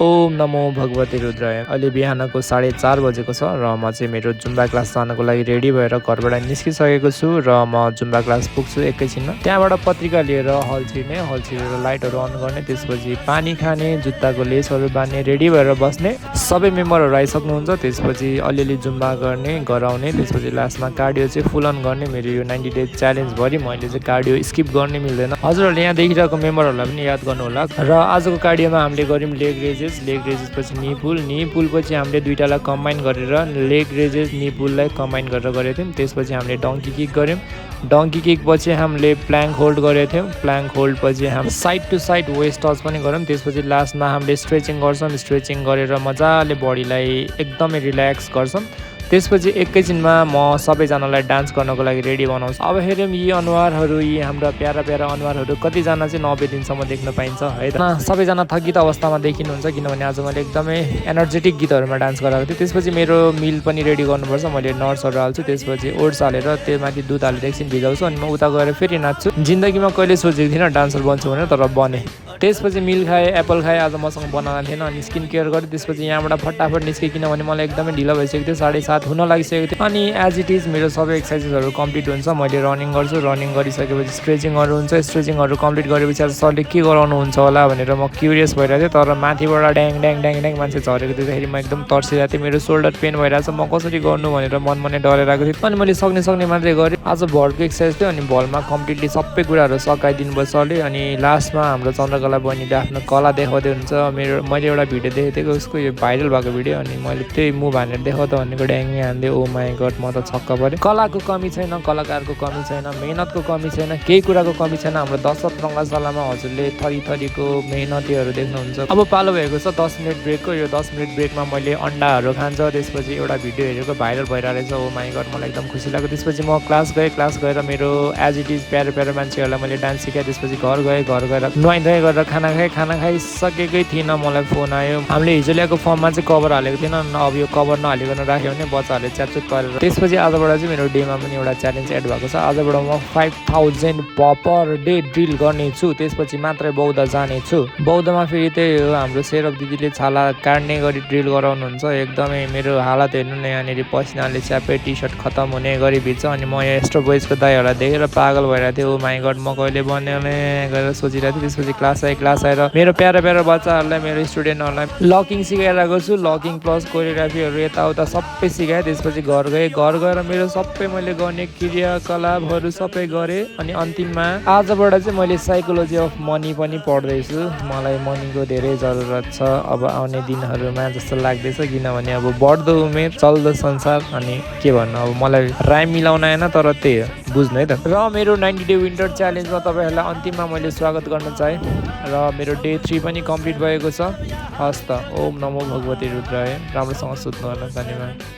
ओम नमो भगवते रुद्राय। अहिले बिहानको 4:30 बजेको छ र म चाहिँ मेरो जुम्बा क्लास जानको लागि रेडी भएर घरबाट निस्किसकेको छु र म जुम्बा क्लास पुग्छु एकैछिनमा। त्यहाँबाट पत्रिका लिएर हल छिरेर लाइटहरू अन गर्ने, त्यसपछि पानी खाने, जुत्ताको लेसहरू बाँध्ने, रेडी भएर बस्ने। सबै मेम्बरहरू आइसक्नुहुन्छ। त्यसपछि अलिअलि जुम्बा गर्ने, गराउने, त्यसपछि लास्टमा कार्डियो चाहिँ फुल अन गर्ने। मेरो यो 90 डेज च्यालेन्जभरि मैले चाहिँ कार्डियो स्किप गर्ने मिल्दैन। हजुरहरूले यहाँ देखिरहेको मेम्बरहरूलाई पनि याद गर्नुहोला। र आजको कार्डियोमा हामीले गऱ्यौँ लेग रेजेस पछि नी पुल पछि हामीले दुईटालाई कम्बाइन गरेर लेग रेजेस नी पुललाई कम्बाइन गरेर गरेको थियौँ। त्यसपछि हामीले डङ्की किक गऱ्यौँ। डङ्की किक पछि हामीले प्ल्याङ्क होल्ड गरेको थियौँ। प्ल्याङ्क होल्ड पछि हामी side to side waist touch पनि गऱ्यौँ। त्यसपछि लास्टमा हामीले स्ट्रेचिङ गर्छौँ। स्ट्रेचिङ गरेर मजाले बडीलाई एकदमै रिल्याक्स गर्छौँ। त्यसपछि एकैछिनमा म सबैजनालाई डान्स गर्नको लागि रेडी बनाउँछु। अब हेरौँ यी अनुहारहरू, यी हाम्रा प्यारा अनुहारहरू कतिजना चाहिँ 90 दिनसम्म देख्न पाइन्छ है त। सबैजना थकित अवस्थामा देखिनुहुन्छ किनभने आज मैले एकदमै एनर्जेटिक गीतहरूमा डान्स गराएको थिएँ। त्यसपछि मेरो मिल पनि रेडी गर्नुपर्छ। मैले नट्सहरू हाल्छु, त्यसपछि ओट्स हालेर त्यो माथि दुध हालेर एकछिन भिजाउँछु अनि म उता गएर फेरि नाच्छु। जिन्दगीमा कहिले सोचेको थिइनँ डान्सर बन्छु भनेर, तर बने। त्यसपछि मिल खाएँ, एप्पल खाएँ। आज मसँग बनाना थिएन अनि स्किन केयर गरेँ। त्यसपछि यहाँबाट फटाफट निस्केँ किनभने मलाई एकदमै ढिलो भइसकेको थियो। 7:30 हुन लागिसकेको थियो अनि एज इट इज मेरो सबै एक्सर्साइजेसहरू कम्प्लिट हुन्छ। मैले रनिङ गर्छु। रनिङ गरिसकेपछि स्ट्रेचिङहरू हुन्छ। स्ट्रेचिङहरू कम्प्लिट गरेपछि आज सरले के गराउनुहुन्छ होला भनेर म क्युरियस भइरहेको थिएँ। तर माथिबाट ड्याङ ड्याङ ड्याङ ड्याङ मान्छे झरेको देख्दाखेरि म एकदम तर्सिरहेको थिएँ। मेरो सोल्डर पेन भइरहेको छ, म कसरी गर्नु भनेर मनमा नै डरेर आएको थिएँ। अनि मैले सक्ने मात्रै गरेँ। आज भलको एक्सर्साइज थियो अनि भलमा कम्प्लिटली सबै कुराहरू सकाइदिनु भयो सरले। अनि लास्टमा हाम्रो चन्द्रकला बहिनीले आफ्नो कला देखाउँदै हुन्छ। मैले एउटा भिडियो देखेको थिएँ उसको, यो भाइरल भएको भिडियो, अनि मैले त्यही मुभ हानेर देखाउँदा भनेको ड्याङ्गी हान्दै ओ माई गड म त छक्क परेँ। कलाको कमी छैन, कलाकारको कमी छैन, मेहनतको कमी छैन, केही कुराको कमी छैन। हाम्रो दशरथ रङ्गशालामा हजुरले थरीको मेहनतीहरू देख्नुहुन्छ। अब पालो भएको छ 10 मिनट ब्रेकको। यो 10 मिनट ब्रेकमा मैले अन्डाहरू खान्छ। त्यसपछि एउटा भिडियो हेरेको भाइरल भइरहेको रहेछ, ओ माई गड मलाई एकदम खुसी लाग्यो। त्यसपछि म क्लास गएर मेरो एज इट इज प्यारो मान्छेहरूलाई मैले डान्स सिकाएँ। त्यसपछि घर गएर नुहाइ गरेर खाना खाइसकेकै थिइनँ, मलाई फोन आयो। हामीले हिजो ल्याएको फर्ममा चाहिँ कभर हालेको थिएन। अब यो कभर नहालिकन राख्यो भने बच्चाहरूले च्यापचुप गरेर। त्यसपछि आजबाट चाहिँ मेरो डेमा पनि एउटा च्यालेन्ज एड भएको छ। आजबाट म 5000 पर डे ड्रिल गर्नेछु। त्यसपछि मात्रै बौद्ध जानेछु। बौद्धमा फेरि त्यही हो, हाम्रो सेरप दिदीले छाला काट्ने गरी ड्रिल गराउनुहुन्छ। एकदमै मेरो हालत हेर्नु न, यहाँनिर पसिनाले च्यापे, टी सर्ट खतम हुने गरी भिज्छ। अनि म यहाँ एस्ट्रो बोइजको दाइहरूलाई देखेर पागल भइरहेको थिएँ। ओ माई गड म कहिले बन्ने गरेर सोचिरहेको थिएँ। त्यसपछि क्लास आएर मेरो प्यारा बच्चाहरूलाई, मेरो स्टुडेन्टहरूलाई लकिङ सिकाइरहेको छु। लकिङ प्लस कोरियोग्राफीहरू यताउता सबै सिकाएँ। त्यसपछि घर गएर मेरो सबै मैले गर्ने क्रियाकलापहरू सबै गरेँ। अनि अन्तिममा आजबाट चाहिँ मैले साइकोलोजी अफ मनी पनि पढ्दैछु। मलाई मनीको धेरै जरुरत छ अब आउने दिनहरूमा जस्तो लाग्दैछ, किनभने अब बढ्दो उमेर, चल्दो संसार, अनि के भन्नु अब मलाई राइम मिलाउन आएन, तर त्यही हो, बुझ्नु है त। र मेरो 90 डे विन्टर च्यालेन्जमा तपाईँहरूलाई अन्तिममा मैले स्वागत गर्न चाहेँ र मेरो डे 3 पनि कम्प्लिट भएको छ। हस् त, ओम नमो भगवते रुद्राय। राम्रोसँग सुत्नु होला, धन्यवाद।